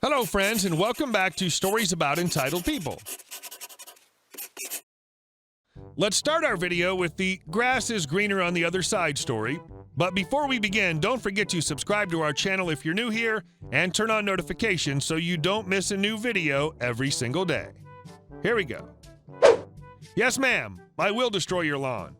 Hello, friends, and welcome back to Stories About Entitled People. Let's start our video with the grass is greener on the other side story. But before we begin, don't forget to subscribe to our channel if you're new here and turn on notifications so you don't miss a new video every single day. Here we go. Yes, ma'am, I will destroy your lawn.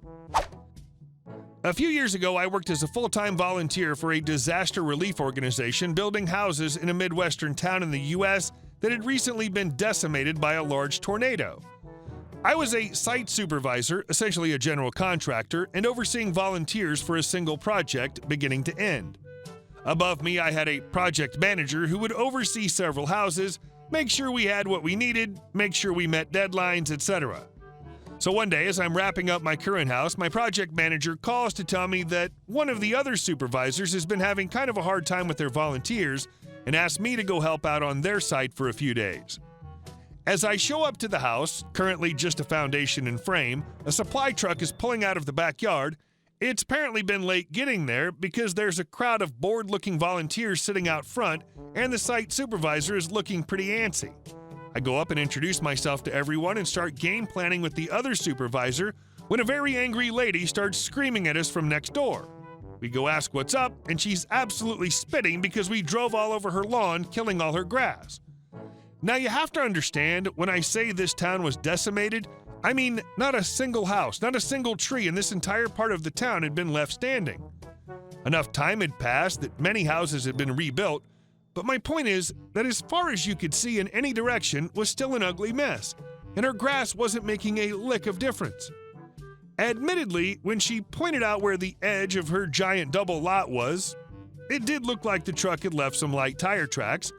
A few years ago, I worked as a full-time volunteer for a disaster relief organization building houses in a Midwestern town in the U.S. that had recently been decimated by a large tornado. I was a site supervisor, essentially a general contractor, and overseeing volunteers for a single project beginning to end. Above me, I had a project manager who would oversee several houses, make sure we had what we needed, make sure we met deadlines, etc. So one day, as I'm wrapping up my current house, my project manager calls to tell me that one of the other supervisors has been having kind of a hard time with their volunteers and asked me to go help out on their site for a few days. As I show up to the house, currently just a foundation and frame, a supply truck is pulling out of the backyard. It's apparently been late getting there because there's a crowd of bored-looking volunteers sitting out front and the site supervisor is looking pretty antsy. I go up and introduce myself to everyone and start game planning with the other supervisor when a very angry lady starts screaming at us from next door. We go ask what's up, and she's absolutely spitting because we drove all over her lawn, killing all her grass. Now you have to understand, when I say this town was decimated, I mean not a single house, not a single tree in this entire part of the town had been left standing. Enough time had passed that many houses had been rebuilt, but my point is that as far as you could see in any direction was still an ugly mess, and her grass wasn't making a lick of difference. Admittedly, when she pointed out where the edge of her giant double lot was, it did look like the truck had left some light tire tracks.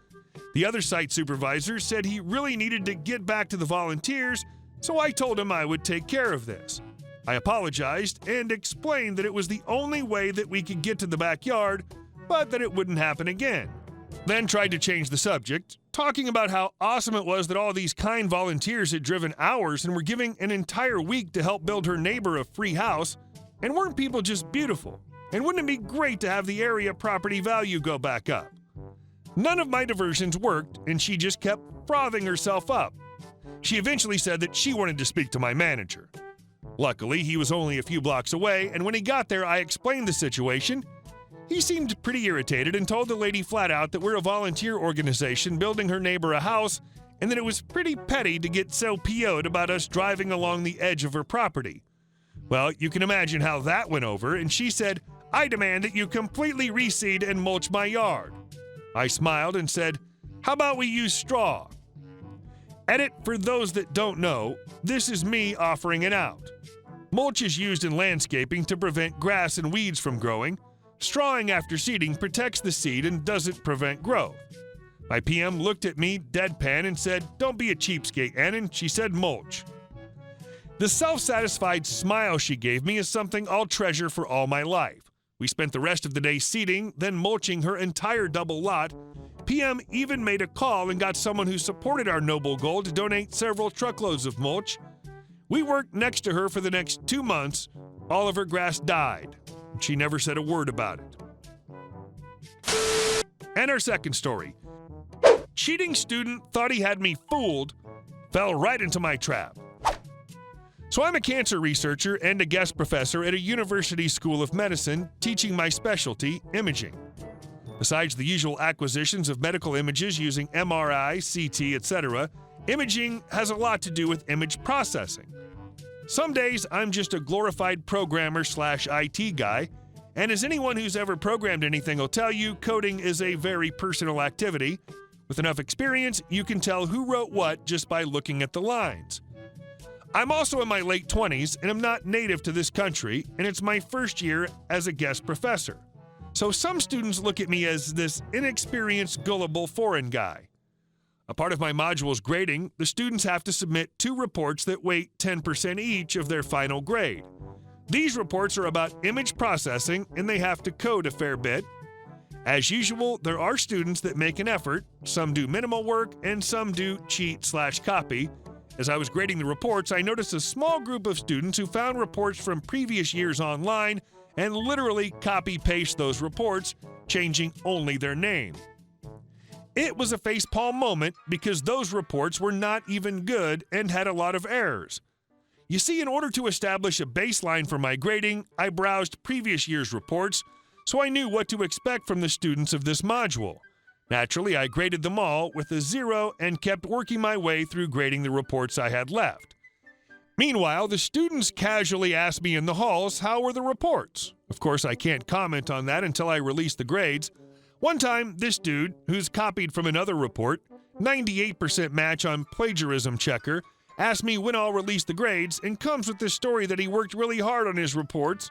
The other site supervisor said he really needed to get back to the volunteers, so I told him I would take care of this. I apologized and explained that it was the only way that we could get to the backyard, but that it wouldn't happen again. Then tried to change the subject, talking about how awesome it was that all these kind volunteers had driven hours and were giving an entire week to help build her neighbor a free house, and weren't people just beautiful? And wouldn't it be great to have the area property value go back up? None of my diversions worked, and she just kept frothing herself up. She eventually said that she wanted to speak to my manager. Luckily, he was only a few blocks away, and when he got there, I explained the situation. He seemed pretty irritated and told the lady flat out that we're a volunteer organization building her neighbor a house, and that it was pretty petty to get so PO'd about us driving along the edge of her property. Well, you can imagine how that went over, and she said, "I demand that you completely reseed and mulch my yard." I smiled and said, "How about we use straw?" Edit, for those that don't know, this is me offering it out. Mulch is used in landscaping to prevent grass and weeds from growing. Strawing after seeding protects the seed and doesn't prevent growth. My PM looked at me deadpan and said, "Don't be a cheapskate, Annan." She said mulch. The self-satisfied smile she gave me is something I'll treasure for all my life. We spent the rest of the day seeding, then mulching her entire double lot. PM even made a call and got someone who supported our noble goal to donate several truckloads of mulch. We worked next to her for the next 2 months. All of her grass died. She never said a word about it. And our second story. Cheating student thought he had me fooled, fell right into my trap. So I'm a cancer researcher and a guest professor at a university school of medicine, teaching my specialty, imaging. Besides the usual acquisitions of medical images using MRI, CT, etc., imaging has a lot to do with image processing. Some days I'm just a glorified programmer/IT guy, and as anyone who's ever programmed anything will tell you, coding is a very personal activity. With enough experience, you can tell who wrote what just by looking at the lines. I'm also in my late 20s, and I'm not native to this country, and it's my first year as a guest professor. So some students look at me as this inexperienced, gullible foreign guy. A part of my module's grading, the students have to submit 2 reports that weight 10% each of their final grade. These reports are about image processing, and they have to code a fair bit. As usual, there are students that make an effort. Some do minimal work, and some do cheat/copy. As I was grading the reports, I noticed a small group of students who found reports from previous years online and literally copy-paste those reports, changing only their name. It was a facepalm moment because those reports were not even good and had a lot of errors. You see, in order to establish a baseline for my grading, I browsed previous year's reports, so I knew what to expect from the students of this module. Naturally, I graded them all with a 0 and kept working my way through grading the reports I had left. Meanwhile, the students casually asked me in the halls how were the reports. Of course, I can't comment on that until I release the grades. One time, this dude, who's copied from another report, 98% match on plagiarism checker, asked me when I'll release the grades and comes with this story that he worked really hard on his reports,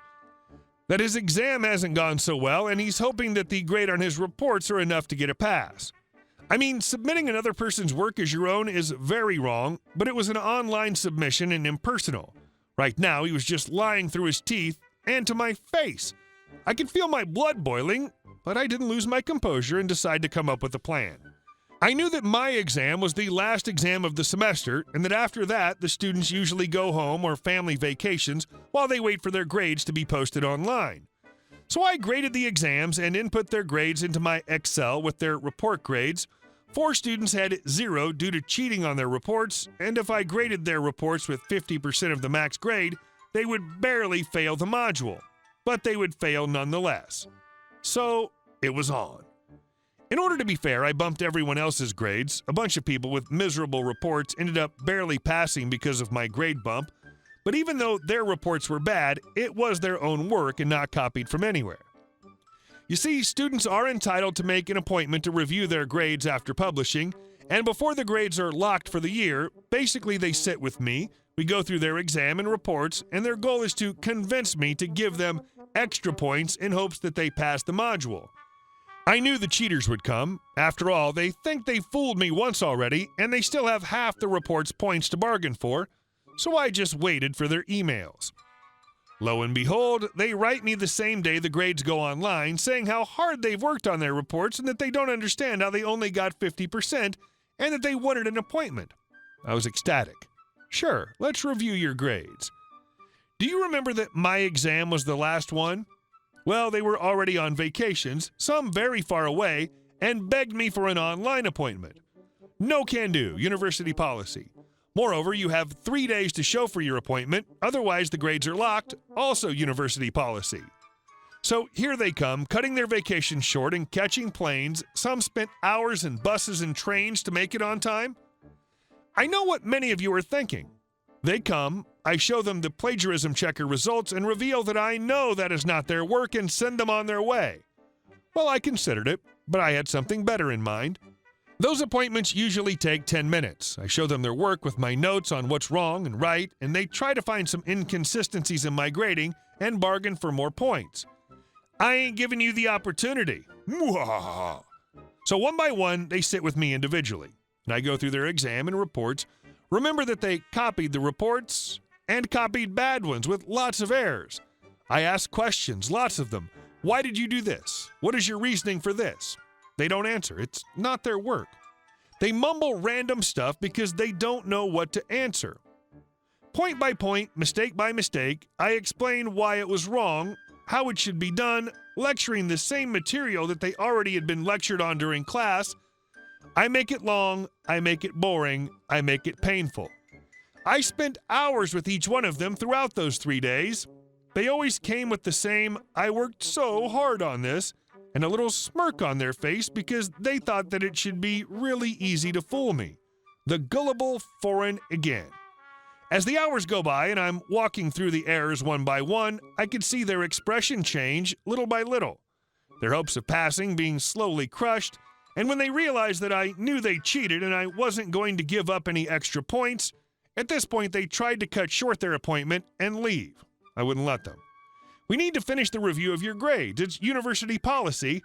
that his exam hasn't gone so well, and he's hoping that the grade on his reports are enough to get a pass. I mean, submitting another person's work as your own is very wrong, but it was an online submission and impersonal. Right now, he was just lying through his teeth and to my face. I could feel my blood boiling, but I didn't lose my composure and decided to come up with a plan. I knew that my exam was the last exam of the semester, and that after that, the students usually go home or family vacations while they wait for their grades to be posted online. So I graded the exams and input their grades into my Excel with their report grades. 4 students had 0 due to cheating on their reports, and if I graded their reports with 50% of the max grade, they would barely fail the module, but they would fail nonetheless. So it was on. In order to be fair, I bumped everyone else's grades. A bunch of people with miserable reports ended up barely passing because of my grade bump, but even though their reports were bad, it was their own work and not copied from anywhere. You see, students are entitled to make an appointment to review their grades after publishing, and before the grades are locked for the year, basically they sit with me, we go through their exam and reports, and their goal is to convince me to give them extra points in hopes that they pass the module. I knew the cheaters would come. After all, they think they fooled me once already, and they still have half the report's points to bargain for, so I just waited for their emails. Lo and behold, they write me the same day the grades go online, saying how hard they've worked on their reports and that they don't understand how they only got 50% and that they wanted an appointment. I was ecstatic. Sure, let's review your grades. Do you remember that my exam was the last one? Well, they were already on vacations, some very far away, and begged me for an online appointment. No can do, university policy. Moreover, you have 3 days to show for your appointment, otherwise the grades are locked, also university policy. So here they come, cutting their vacation short and catching planes. Some spent hours in buses and trains to make it on time. I know what many of you are thinking. They come, I show them the plagiarism checker results and reveal that I know that is not their work and send them on their way. Well, I considered it, but I had something better in mind. Those appointments usually take 10 minutes. I show them their work with my notes on what's wrong and right, and they try to find some inconsistencies in my grading and bargain for more points. I ain't giving you the opportunity. So one by one, they sit with me individually, and I go through their exam and reports. Remember that they copied the reports and copied bad ones with lots of errors. I ask questions, lots of them. Why did you do this? What is your reasoning for this? They don't answer. It's not their work. They mumble random stuff because they don't know what to answer. Point by point, mistake by mistake, I explain why it was wrong, how it should be done, lecturing the same material that they already had been lectured on during class. I make it long, I make it boring, I make it painful. I spent hours with each one of them throughout those 3 days. They always came with the same, "I worked so hard on this," and a little smirk on their face because they thought that it should be really easy to fool me. The gullible foreign again. As the hours go by and I'm walking through the errors one by one, I could see their expression change little by little, their hopes of passing being slowly crushed, and when they realized that I knew they cheated and I wasn't going to give up any extra points, at this point they tried to cut short their appointment and leave. I wouldn't let them. "We need to finish the review of your grades. It's university policy."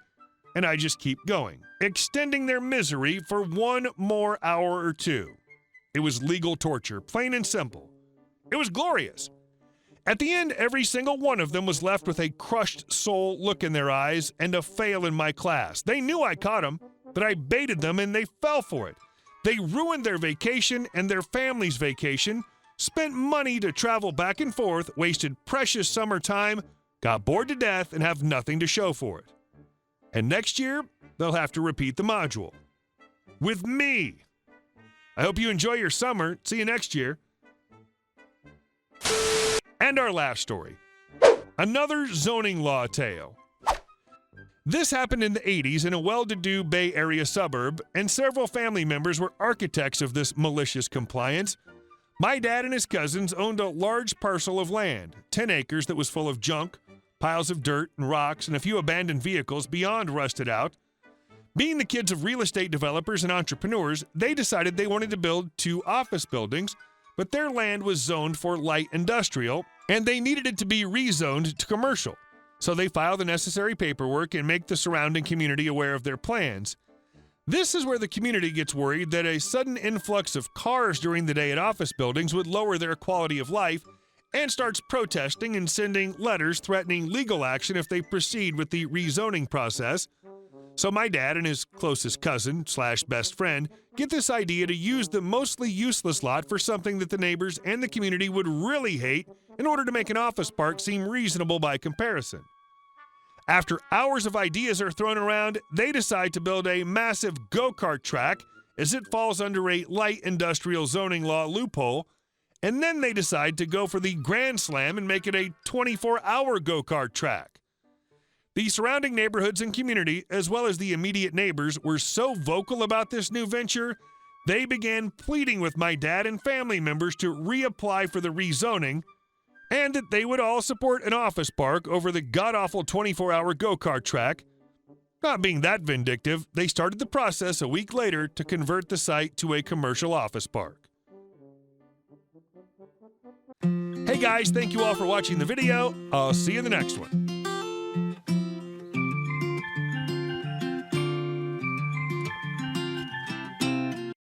And I just keep going, extending their misery for one more hour or two. It was legal torture, plain and simple. It was glorious. At the end, every single one of them was left with a crushed soul look in their eyes and a fail in my class. They knew I caught them, but I baited them and they fell for it. They ruined their vacation and their family's vacation, spent money to travel back and forth, wasted precious summer time, got bored to death, and have nothing to show for it. And next year, they'll have to repeat the module. with me. I hope you enjoy your summer. See you next year. And our last story. Another zoning law tale. This happened in the 80s in a well-to-do Bay Area suburb, and several family members were architects of this malicious compliance. My dad and his cousins owned a large parcel of land, 10 acres, that was full of junk, piles of dirt and rocks, and a few abandoned vehicles beyond rusted out. Being the kids of real estate developers and entrepreneurs, they decided they wanted to build 2 office buildings, but their land was zoned for light industrial, and they needed it to be rezoned to commercial. So they file the necessary paperwork and make the surrounding community aware of their plans. This is where the community gets worried that a sudden influx of cars during the day at office buildings would lower their quality of life, and starts protesting and sending letters threatening legal action if they proceed with the rezoning process. So my dad and his closest cousin/best friend get this idea to use the mostly useless lot for something that the neighbors and the community would really hate in order to make an office park seem reasonable by comparison. After hours of ideas are thrown around, they decide to build a massive go-kart track as it falls under a light industrial zoning law loophole, and then they decide to go for the Grand Slam and make it a 24-hour go-kart track. The surrounding neighborhoods and community, as well as the immediate neighbors, were so vocal about this new venture, they began pleading with my dad and family members to reapply for the rezoning, and that they would all support an office park over the god-awful 24-hour go-kart track. Not being that vindictive, they started the process a week later to convert the site to a commercial office park. Hey guys, thank you all for watching the video. I'll see you in the next one.